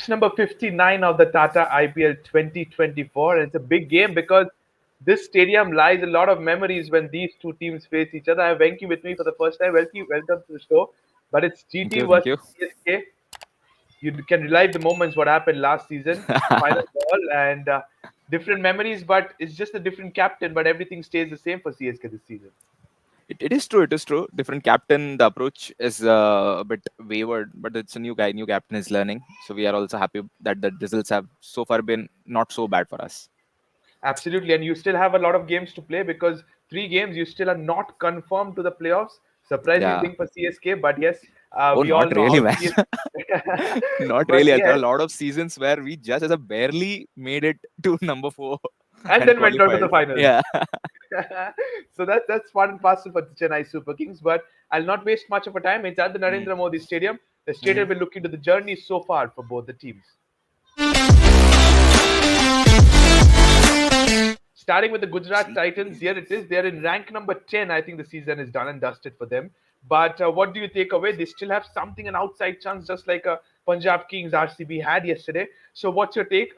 match number 59 of the Tata IPL 2024. And it's a big game because this stadium lies a lot of memories when these two teams face each other. I have Venki with me for the first time. Venki, welcome to the show. But it's Thank GT you, thank versus you. CSK. You can relive the moments what happened last season, final ball, and different memories. But it's just a different captain. But everything stays the same for CSK this season. It is true. It is true. Different captain. The approach is a bit wayward, but it's a new guy. New captain is learning. So we are also happy that the results have so far been not so bad for us. Absolutely, and you still have a lot of games to play because 3 games you still are not confirmed to the playoffs. Surprising Yeah. thing for CSK, but yes, Oh, we all not know really, how man. CSK. Not But really. There are yes, a lot of seasons where we just as a barely made it to number 4 and and then went on to the qualified. finals. Yeah. So that's fun and parcel for the Chennai Super Kings. But I'll not waste much of a time. It's at the Mm. Narendra Modi Stadium. The Hmm. stadium will look into the journey so far for both the teams. Starting with the Gujarat Titans, here it is. They're in rank number 10. I think the season is done and dusted for them. But what do you take away? They still have something, an outside chance, just like Punjab Kings RCB had yesterday. So, what's your take?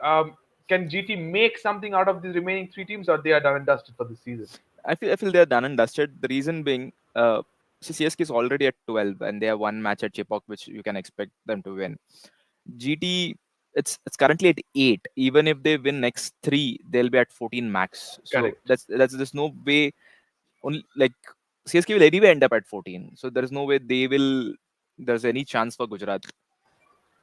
Can GT make something out of the remaining 3 teams, or they are done and dusted for the season? I feel they're done and dusted. The reason being, CSK is already at 12 and they have one match at Chipok, which you can expect them to win. GT, it's currently at 8. Even if they win next 3, they'll be at 14 max. So Correct. that's there's no way. Only like CSK will anyway end up at 14. So there is no way they will. There's any chance for Gujarat.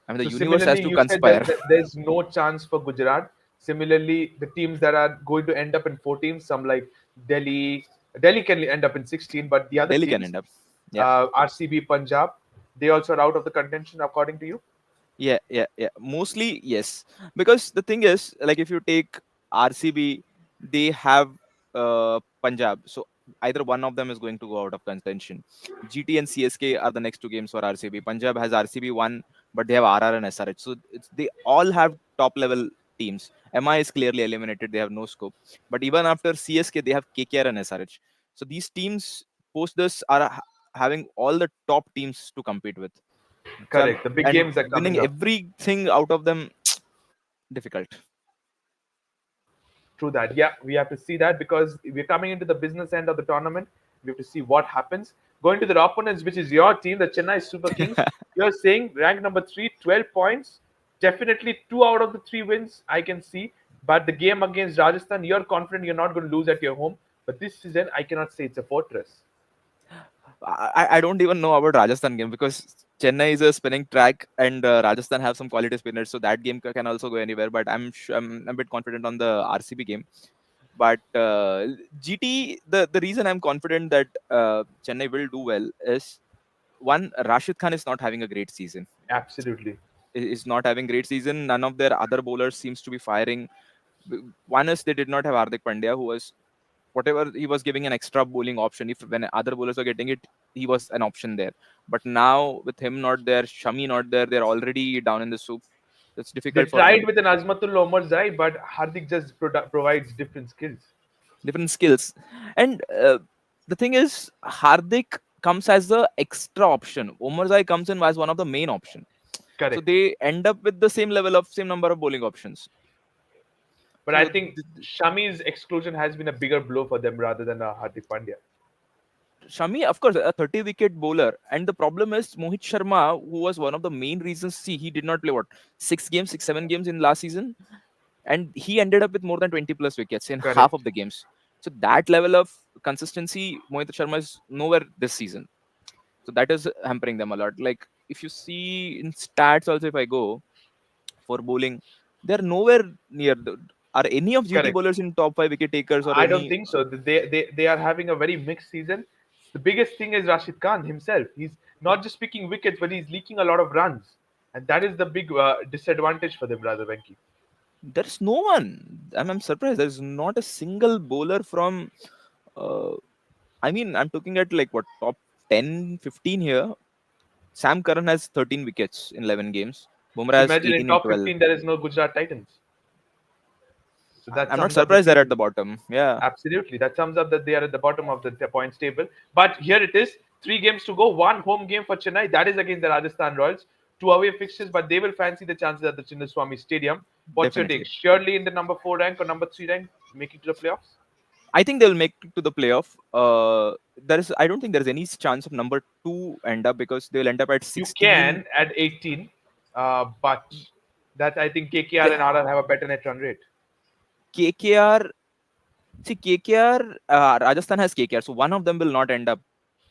I mean, the So universe has similarly, to you said that, conspire. that there's no chance for Gujarat. Similarly, the teams that are going to end up in 14, some like Delhi, Delhi can end up in 16, but the other Delhi can teams, end up. Yeah. RCB, Punjab, they also are out of the contention according to you. Yeah. Mostly, yes. Because the thing is, like, if you take RCB, they have Punjab. So either one of them is going to go out of contention. GT and CSK are the next 2 games for RCB. Punjab has RCB one, but they have RR and SRH. So they all have top level teams. MI is clearly eliminated. They have no scope. But even after CSK, they have KKR and SRH. So these teams post this are having all the top teams to compete with. So Correct. The big and games are winning coming up. everything out of them difficult. True that. Yeah, we have to see that because we're coming into the business end of the tournament. We have to see what happens. Going to the opponents, which is your team, the Chennai Super Kings. You're saying rank number 3, 12 points. Definitely 2 out of the 3 wins I can see. But the game against Rajasthan, you're confident you're not going to lose at your home. But this season, I cannot say it's a fortress. I don't even know about Rajasthan game because Chennai is a spinning track and Rajasthan have some quality spinners, so that game can also go anywhere. But I'm a bit confident on the RCB game. But GT, the reason I'm confident that Chennai will do well is one, Rashid Khan is not having a great season. Absolutely. Is not having great season. None of their other bowlers seems to be firing. One is they did not have Hardik Pandya, who was whatever he was giving an extra bowling option. If when other bowlers were getting it, he was an option there. But now with him not there, Shami not there, they're already down in the soup. It's They difficult for tried them. with an Azmatul Omar Zai, but Hardik just provides different skills. Different skills, and the thing is, Hardik comes as the extra option. Omarzai comes in as one of the main option. So Correct. they end up with the same number of bowling options. But I So think Shami's exclusion has been a bigger blow for them rather than Hardik Pandya. Shami, of course, a 30 wicket bowler. And the problem is Mohit Sharma, who was one of the main reasons. See, he did not play what, 6 games, 7 games in last season. And he ended up with more than 20 plus wickets in half of Correct. the games. So that level of consistency, Mohit Sharma is nowhere this season. So that is hampering them a lot. Like, if you see in stats also, if I go for bowling, they're nowhere near. Are any of GT Correct. bowlers in top 5 wicket takers or I don't any? think so. They are having a very mixed season. The biggest thing is Rashid Khan himself. He's not just picking wickets, but he's leaking a lot of runs, and that is the big disadvantage for them, rather, Venki. There's no one. I'm surprised. There's not a single bowler from. Uh, I mean, I'm looking at like what, top 10, 15 here. Sam Curran has 13 wickets in 11 games. Bumrah So has imagine in 18 in top 12. 15 there is no Gujarat Titans. So that I'm not sums up the surprised they're at season. the bottom. Yeah. Absolutely. That sums up that they are at the bottom of the points table. But here it is 3 games to go, one home game for Chennai. That is against the Rajasthan Royals. two away fixtures, but they will fancy the chances at the Chinnaswamy Stadium. What's your take? Definitely. Surely in the number 4 rank or number 3 rank, making to the playoffs? I think they'll make it to the playoff. I don't think there's any chance of number two end up because they'll end up at You 16. can at 18, but that I think KKR The, and RR have a better net run rate. KKR, see KKR, Rajasthan has KKR, so one of them will not end up.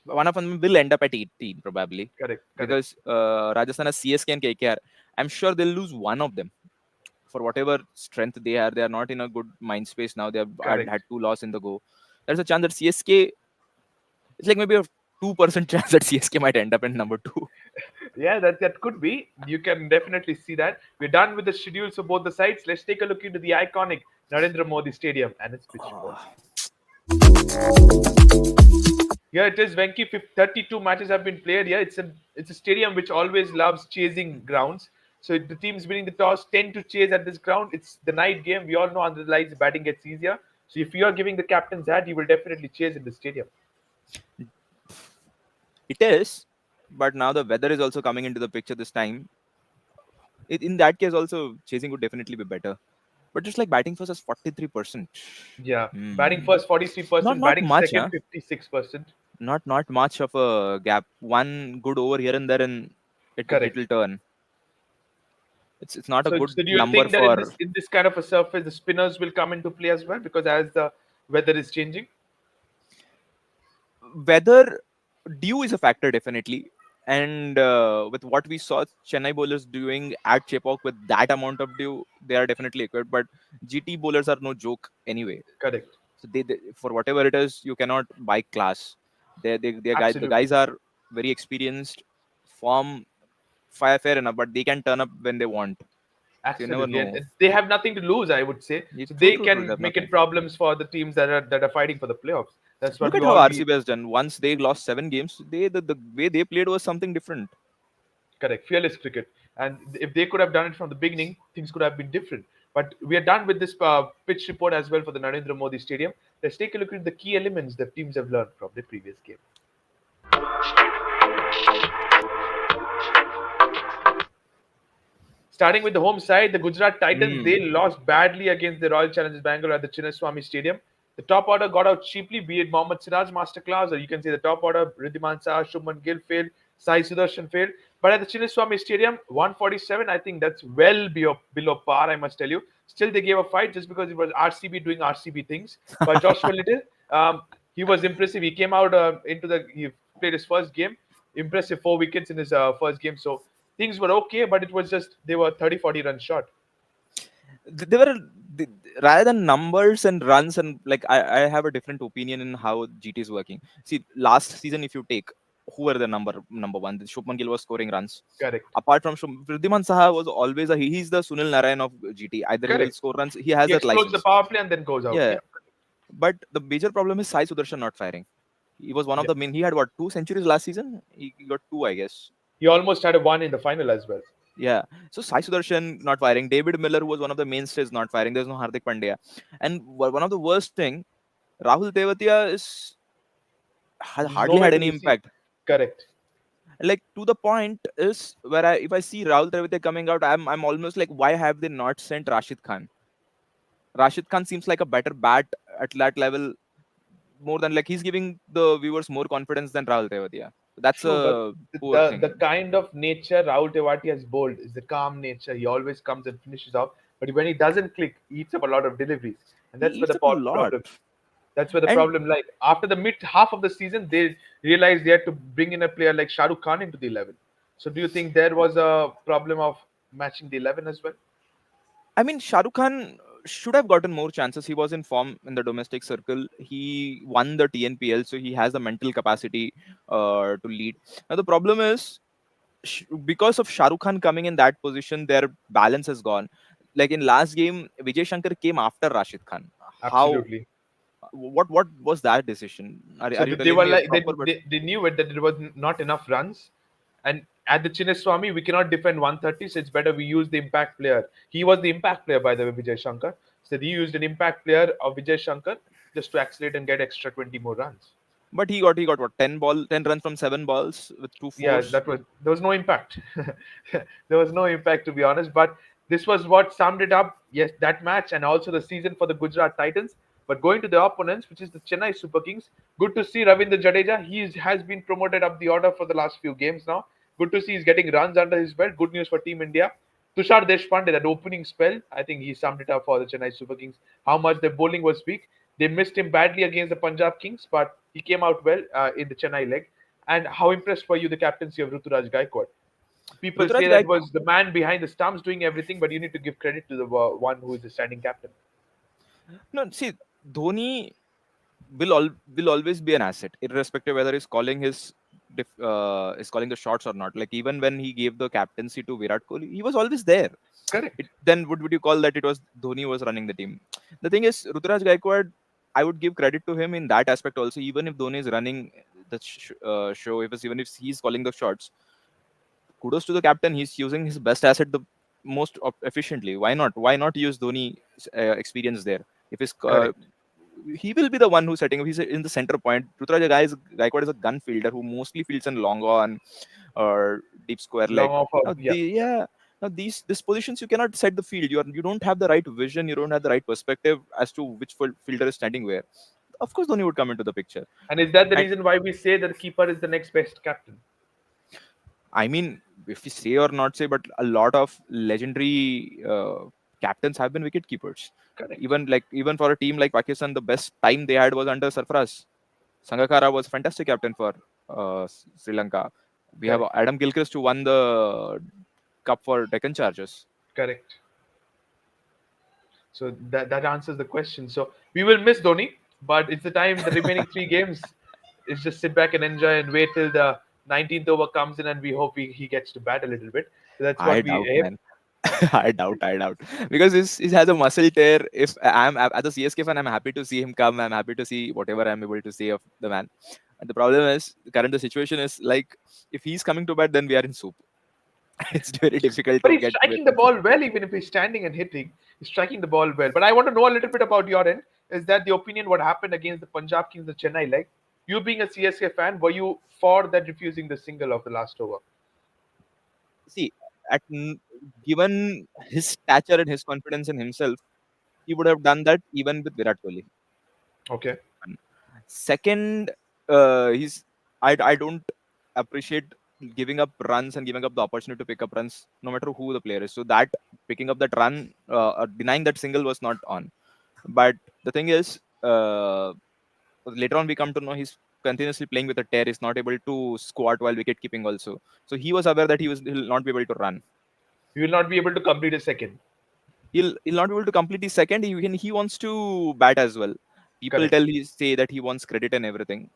One of them will end up at 18 probably Correct, correct, because Rajasthan has CSK and KKR. I'm sure they'll lose one of them for whatever strength they are. They are not in a good mind space now. They have had correct. two losses in the go. There's a chance that CSK, it's like maybe a 2% chance that CSK might end up in number two. Yeah, that could be. You can definitely see that. We're done with the schedules for both the sides. Let's take a look into the iconic Narendra Modi Stadium and its pitch report. Here it is, Venki. 32 matches have been played here. It's a stadium which always loves chasing grounds. So the teams winning the toss tend to chase at this ground. It's the night game. We all know under the lights, batting gets easier. So if you are giving the captain's hat, you will definitely chase in the stadium. It is, but now the weather is also coming into the picture this time. In that case, also chasing would definitely be better. But just like batting first is 43%. Yeah, batting Hmm. first Not 43%, not batting much, second huh? 56%. Not much of a gap. One good over here and there, and it Correct. will turn. It's not a So good do you number think that in this for in this kind of a surface, the spinners will come into play as well because as the weather is changing? weather. Dew is a factor definitely, and with what we saw Chennai bowlers doing at Chepauk with that amount of dew, they are definitely equipped. But GT bowlers are no joke anyway. Correct. So they for whatever it is, you cannot buy class. The Absolutely. guys are very experienced, form fair enough, but they can turn up when they want. So you never Absolutely, and know. they have nothing to lose, I would say. So True, they true, true. can There's make it nothing. problems for the teams that are fighting for the playoffs. That's what Look we at how all be RCB has done. Once they lost 7 games, the way they played was something different. correct. Fearless cricket, and if they could have done it from the beginning, things could have been different. But we are done with this pitch report as well for the Narendra Modi Stadium. Let's take a look at the key elements that teams have learned from the previous game. Starting with the home side, the Gujarat Titans, they Hmm. lost badly against the Royal Challengers Bangalore at the Chinnaswamy Stadium. The top order got out cheaply, be it Mohammad Siraj masterclass, or you can say the top order, Riddhiman Shah, Shubman Gill failed, Sai Sudarshan failed. But at the Chinnaswamy Stadium, 147, I think that's well below par, I must tell you. Still, they gave a fight just because it was RCB doing RCB things. But Joshua Little, he was impressive. He came out he played his first game. Impressive 4 wickets in his first game. So things were okay, but it was just they were 30, 40 runs short. They were th- rather than numbers and runs and like I have a different opinion in how GT is working. See, last season if you take who were the number one, the Shubman Gill was scoring runs. Correct. Apart from Vridhiman Saha was always he's the Sunil Narayan of GT. Either he will Correct. score runs, he has He that explodes the license. power play and then goes out. Yeah, Yeah. but the major problem is Sai Sudarshan not firing. He was one of Yes. the main. He had what 2 centuries last season. He got two, I guess. He almost had a one in the final as well. Yeah. So Sai Sudarshan not firing. David Miller, who was one of the mainstays, not firing. There's no Hardik Pandya. And one of the worst thing, Rahul Tevatia hardly Nowhere had to any be seen. impact. Correct. Like to the point is where if I see Rahul Tevatia coming out, I'm almost like, why have they not sent Rashid Khan? Rashid Khan seems like a better bat at that level, more than like he's giving the viewers more confidence than Rahul Tevatia. That's True, but a poor the thing. kind of nature Rahul Tewati has bowled is the calm nature. He always comes and finishes off. But when he doesn't click, he eats up a lot of deliveries. And He that's where eats the up a lot. problem. That's where the And problem lies. After the mid half of the season, they realized they had to bring in a player like Shah Rukh Khan into the 11. So do you think there was a problem of matching the 11 as well? I mean, Shah Rukh Khan should have gotten more chances. He was in form in the domestic circle. He won the TNPL, so he has the mental capacity to lead. Now, the problem is because of Shah Rukh Khan coming in that position, their balance has gone. Like in last game, Vijay Shankar came after Rashid Khan. How? Absolutely. What was that decision? So Are you they telling were me a like proper? But they knew it that there was not enough runs, and at the Chinnaswamy we cannot defend 130, so it's better we use the impact player. He was the impact player by the way, Vijay Shankar. So he used an impact player of Vijay Shankar just to accelerate and get extra 20 more runs. But he got what, 10 runs from 7 balls with two Yeah, fours. that was there was no impact. There was no impact, to be honest. But this was what summed it up. Yes, that match and also the season for the Gujarat Titans. But going to the opponents, which is the Chennai Super Kings, good to see Ravindra Jadeja. Has been promoted up the order for the last few games now. Good to see he's getting runs under his belt. Good news for Team India. Tushar Deshpande, that opening spell, I think he summed it up for the Chennai Super Kings. How much their bowling was weak. They missed him badly against the Punjab Kings, but he came out well in the Chennai leg. And how impressed were you the captaincy of Ruturaj Gaikwad? People say Ruturaj that Gaik, was the man behind the stumps doing everything, but you need to give credit to the one who is the standing captain. no, see, Dhoni will always be an asset, irrespective whether he's calling is calling the shots or not. Like even when he gave the captaincy to Virat Kohli, he was always there. Correct. Then would you call that it was Dhoni was running the team? The thing is, Ruturaj Gaikwad, I would give credit to him in that aspect also. Even if Dhoni is running the show, even if he's calling the shots, kudos to the captain. He's using his best asset the most efficiently. Why not use Dhoni experience there? If his Correct. he will be the one who's setting up. He's in the center point. Gaikwad is a gun fielder who mostly fields in long on or deep square leg. Long offer. Now Yeah. these positions you cannot set the field. You don't have the right vision. You don't have the right perspective as to which fielder is standing where. Of course, Dhoni would come into the picture. And is that the And reason why we say that the keeper is the next best captain? I mean, if we say or not say, but a lot of legendary captains have been wicket keepers. Correct. Even for a team like Pakistan, the best time they had was under Sarfaraz. Sangakkara was fantastic captain for Sri Lanka. We have Correct. Adam Gilchrist who won the cup for Deccan Chargers. Correct. So that answers the question. So we will miss Dhoni, but it's the time. The remaining three games is just sit back and enjoy and wait till the 19th over comes in, and we hope he gets to bat a little bit. So that's I what we doubt, aim. man. I doubt. Because he has a muscle tear. If I'm as a CSK fan, I'm happy to see him come. I'm happy to see whatever I'm able to see of the man. And the problem is, the situation is like, if he's coming to bat, then we are in soup. It's very difficult But to he's get striking the within soup. ball well, even if he's standing and hitting. He's striking the ball well. But I want to know a little bit about your end. Is that the opinion what happened against the Punjab Kings, the Chennai leg? You being a CSK fan, were you for that refusing the single of the last over? See, at given his stature and his confidence in himself, he would have done that even with Virat Kohli. Okay, One. Second, he's I don't appreciate giving up runs and giving up the opportunity to pick up runs, no matter who the player is. So that picking up that run, denying that single was not on. But the thing is, later on we come to know he's continuously playing with a tear. He's not able to squat while wicket keeping also. So he was aware that he'll not be able to run. you will not be able to complete a second. He'll not be able to complete his second. He wants to bat as well. People Correct. say that he wants credit and everything.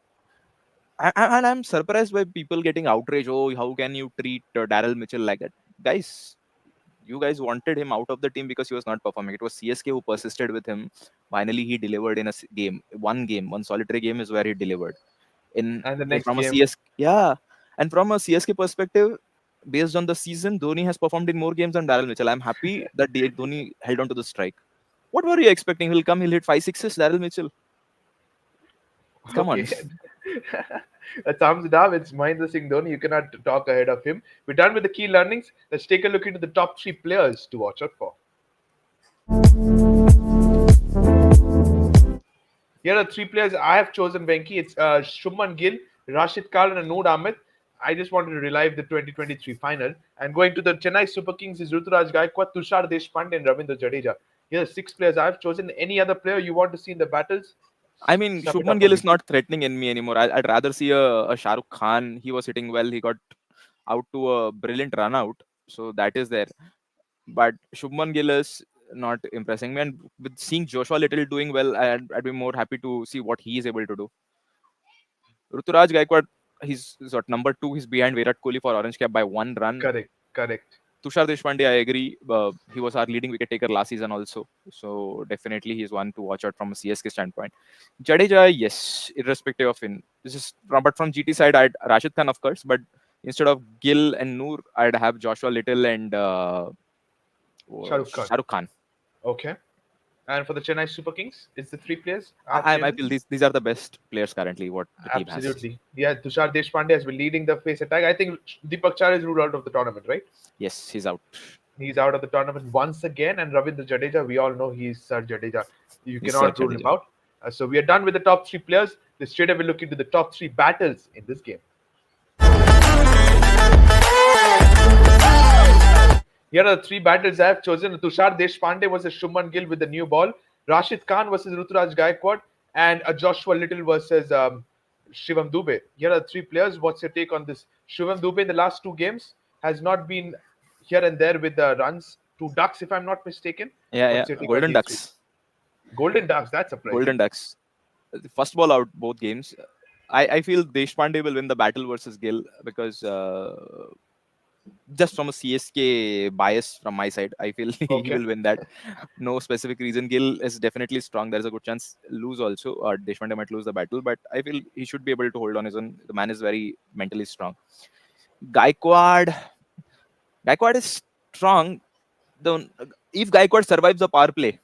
And I'm surprised by people getting outraged. Oh, how can you treat Daryl Mitchell like that, guys? You guys wanted him out of the team because he was not performing. It was CSK who persisted with him. Finally, he delivered in a game, one solitary game is where he delivered. And the next From a game, CSK, yeah, and from a CSK perspective, based on the season, Dhoni has performed in more games than Daryl Mitchell. I'm happy that Dhoni held on to the strike. What were you expecting? He'll hit five sixes. Daryl Mitchell, come on. okay. A thumbs down. It's Mahendra Singh Dhoni. You cannot talk ahead of him. We're done with the key learnings. Let's take a look into the top three players to watch out for. Here are three players I have chosen, Venki. It's Shubman Gill, Rashid Khan, and Noor Ahmed. I just wanted to relive the 2023 final. And going to the Chennai Super Kings is Ruturaj Gaikwad, Tushar Deshpande, and Ravindra Jadeja. Here are six players I've chosen. Any other player you want to see in the battles? I mean, Snuff it up Shubman for Gill me. is not threatening enemy anymore. I'd rather see a Shah Rukh Khan. He was hitting well. He got out to a brilliant run out. So that is there. But Shubman Gill is not impressing me. And with seeing Joshua Little doing well, I'd be more happy to see what he is able to do. Ruturaj Gaikwad, he's at number two. He's behind Virat Kohli for Orange Cap by one run. Correct, correct. Tushar Deshpande, I agree. He was our leading wicket taker last season also. So definitely he's one to watch out from a CSK standpoint. Jadeja, yes, irrespective of him. This is but from GT side, I'd Rashid Khan, of course, but instead of Gill and Noor, I'd have Joshua Little and Shah Rukh Khan. Shah Rukh Khan. Okay. And for the Chennai Super Kings, it's the three players are I changing. feel these are the best players currently what the team has. Absolutely. Yeah, Tushar Deshpande has been leading the pace attack. I think Deepak Char is ruled out of the tournament, right? Yes, he's out. He's out of the tournament once again. And Ravindra Jadeja, we all know he's Sir Jadeja. You He's Sir cannot rule him Jadeja. out. So we are done with the top three players. Let's straight away look into the top three battles in this game. Here are the three battles I have chosen. Tushar Deshpande versus Shuman Gill with the new ball. Rashid Khan versus Ruturaj Gaikwad. And Joshua Little versus Shivam Dube. Here are the three players. What's your take on this? Shivam Dube in the last two games has not been here and there with the runs. Two ducks, if I'm not mistaken. Yeah, What's yeah. your take on Golden these three? Ducks. Golden ducks, that's surprising. Golden Ducks. First ball out both games. I feel Deshpande will win the battle versus Gill because just from a CSK bias from my side, I feel he Okay. will win that. No specific reason. Gill is definitely strong. There's a good chance lose also, or Deshpande might lose the battle, but I feel he should be able to hold on his own. The man is very mentally strong. Gaikwad, Gaikwad is strong. The, if Gaikwad survives the power play,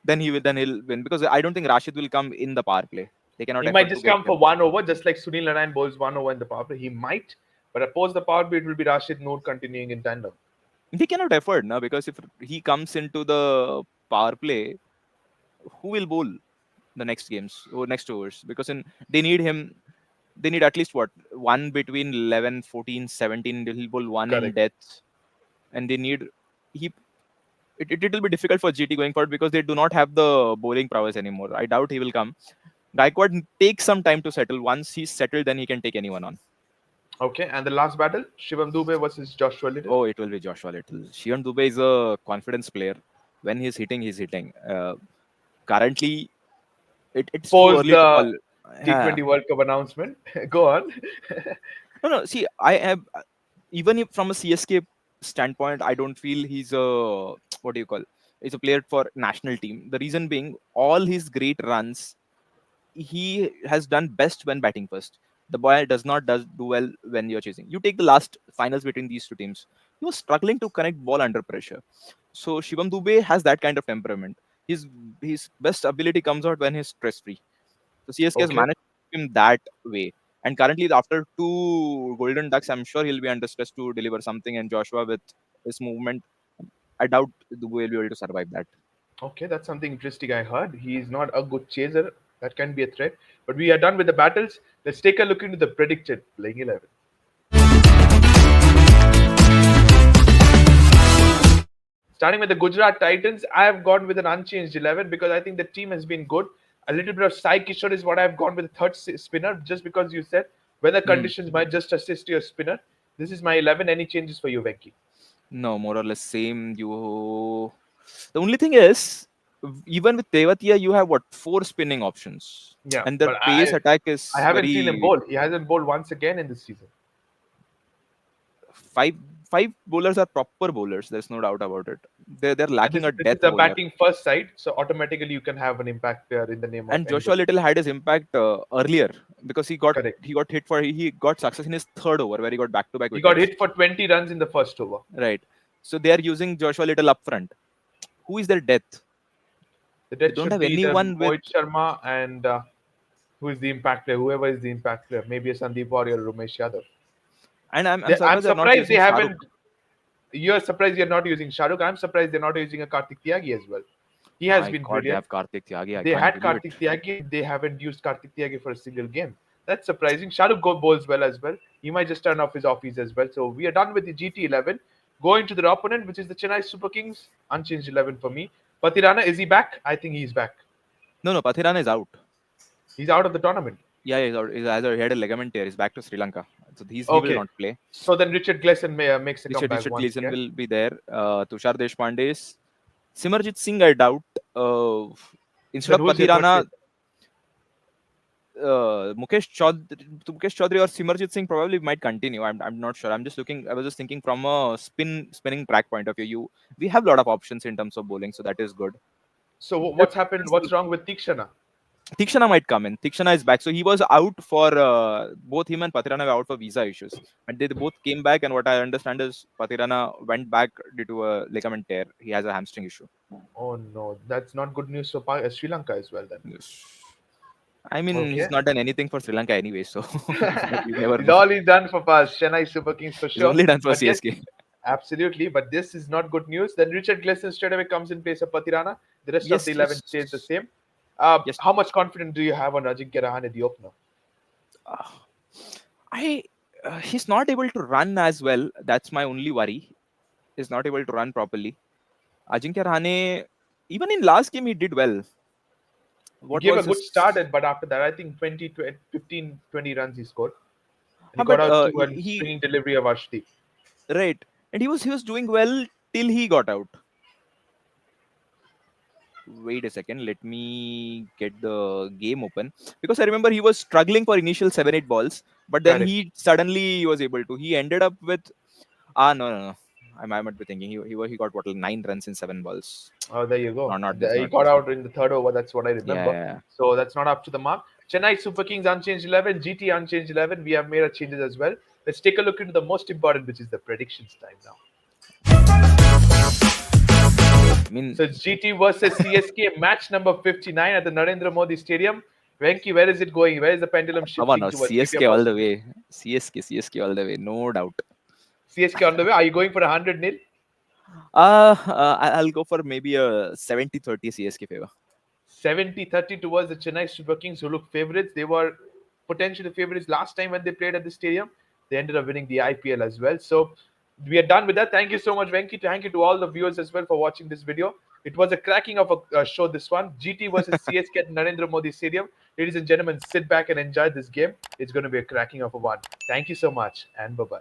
then he'll win because I don't think Rashid will come in the power play. They cannot He might afford to just get come for him. one over, just like Sunil Narayan bowls one over in the power play. He might, but opposed the power play, it will be Rashid Noor continuing in tandem. They cannot afford now because if he comes into the power play, who will bowl the next games or next overs? Because they need him. They need at least what one between 11, 14, 17. He'll bowl one in Correct. death, and they need he. It will be difficult for GT going forward because they do not have the bowling prowess anymore. I doubt he will come. Gaikwad takes some time to settle. Once he's settled, then he can take anyone on. Okay, and the last battle, Shivam Dube versus Joshua Little. Oh, it will be Joshua Little. Shivan Dubey is a confidence player. When he's hitting, he's hitting. Currently, it's too Post early to the call. Yeah. T20 World Cup announcement. Go on. No, no. See, I am even if from a CSK standpoint, I don't feel he's a what do you call? He's a player for national team. The reason being, all his great runs he has done best when batting first. The boy does do well when you're chasing. You take the last finals between these two teams. He was struggling to connect ball under pressure. So Shivam Dube has that kind of temperament. His best ability comes out when he's stress free. So CSK has Okay. managed to keep him that way. And currently, after two Golden Ducks, I'm sure he'll be under stress to deliver something. And Joshua, with his movement, I doubt Dube will be able to survive that. Okay, that's something interesting I heard. He is not a good chaser. That can be a threat. But we are done with the battles. Let's take a look into the predicted playing 11. Starting with the Gujarat Titans, I have gone with an unchanged 11 because I think the team has been good. A little bit of Sai Kishore is what I've gone with the third spinner, just because you said weather Hmm. conditions might just assist your spinner. This is my 11. Any changes for you, Venki? No, more or less same. You. The only thing is, even with Tevatia, you have what four spinning options, Yeah, and their but pace attack I is haven't seen him very bowl. He hasn't bowled once again in this season. five. Five bowlers are proper bowlers. There's no doubt about it. They're And lacking a this is death the bowler. batting first side, so automatically you can have an impact there in the name of And any Joshua good. Little had his impact earlier because Correct. he got hit for he got success in his third over where he got back to back He got wickets. hit for 20 runs in the first over. Right. So they are using Joshua Little up front. Who is their death? The They death don't should have be either anyone with. Mohit Sharma and who is the impact player, whoever is the impact player, maybe a Sandeep Warrior or Ramesh Yadav. And I'm I'm surprised they're not surprised they using Shahrukh. haven't. You're surprised you're not using Shahrukh. I'm surprised they're not using a Kartik Tyagi as well. He has My been God, they brilliant. have Karthik Tyagi. I They can't had believe it. Kartik Tyagi. They haven't used Kartik Tyagi for a single game. That's surprising. Shahrukh go bowls well as well. He might just turn off his offies as well. So we are done with the GT 11. Going to the opponent, which is the Chennai Super Kings. Unchanged 11 for me. Patirana, is he back? I think he's back. No, no, Pathirana is out. He's out of the tournament. Yeah, he's out. He had a ligament tear. He's back to Sri Lanka. So he will Okay. not play. So then Richard Gleason makes a comeback Richard once Gleason again. will be there. Tushar Deshpande is. Simarjit Singh, I doubt. Instead Then of who's your third Pathirana, place? Mukesh Chaudhary or Simarjit Singh probably might continue. I'm not sure. I'm just looking. I was just thinking from a spinning track point of view. We have a lot of options in terms of bowling, so that is good. So Just what's happened? please What's wrong with Tikshana? Tikshana might come in. Tikshana is back. So he was out for both him and Patirana were out for visa issues. And they both came back. And what I understand is Patirana went back due to a ligament tear. He has a hamstring issue. Oh no, that's not good news for Sri Lanka as well then. Yes. I mean, Okay. he's not done anything for Sri Lanka anyway, so you never He's know. all he's done for us, Chennai Super Kings for He's sure. only done for But yes, CSK. absolutely. But this is not good news. Then Richard Gleason straight away comes in place of Patirana. The rest of the Yes, 11 stays the yes, same. yes. How much confidence do you have on Ajinkya Rahane, the opener? Uh, I he's not able to run as well. That's my only worry. He's not able to run properly. Ajinkya Rahane, even in last game, he did well. He What gave a was good his? start, but after that, I think 20, 20 15, 20 runs he scored. And he got But out to a he swinging delivery of Ashdeep. right, and he was doing well till he got out. Wait a second, let me get the game open because I remember he was struggling for initial 7 8 balls, but then Correct. he suddenly was able to. He ended up with no no no. I might be thinking he got what 9 runs in 7 balls. Oh, there you go. No, not this, He not got this. out in the third over. That's what I Yeah, remember. yeah, yeah. So that's not up to the mark. Chennai Super Kings unchanged 11, GT unchanged 11. We have made our changes as well. Let's take a look into the most important, which is the predictions time now. I mean, So it's GT versus CSK, match number 59 at the Narendra Modi Stadium. Venki, where is it going? Where is the pendulum come on shifting now, towards? Give your CSK all the positive. way. CSK all the way, no doubt. CSK on the way. Are you going for 100 nil? I'll go for maybe a 70-30 CSK favor. 70-30 towards the Chennai Super Kings, who look favorites. They were potentially favorites last time when they played at the stadium. They ended up winning the IPL as well. So we are done with that. Thank you so much, Venki. Thank you to all the viewers as well for watching this video. It was a cracking of a show, this one. GT versus CSK at Narendra Modi Stadium. Ladies and gentlemen, sit back and enjoy this game. It's going to be a cracking of a one. Thank you so much, and bye bye.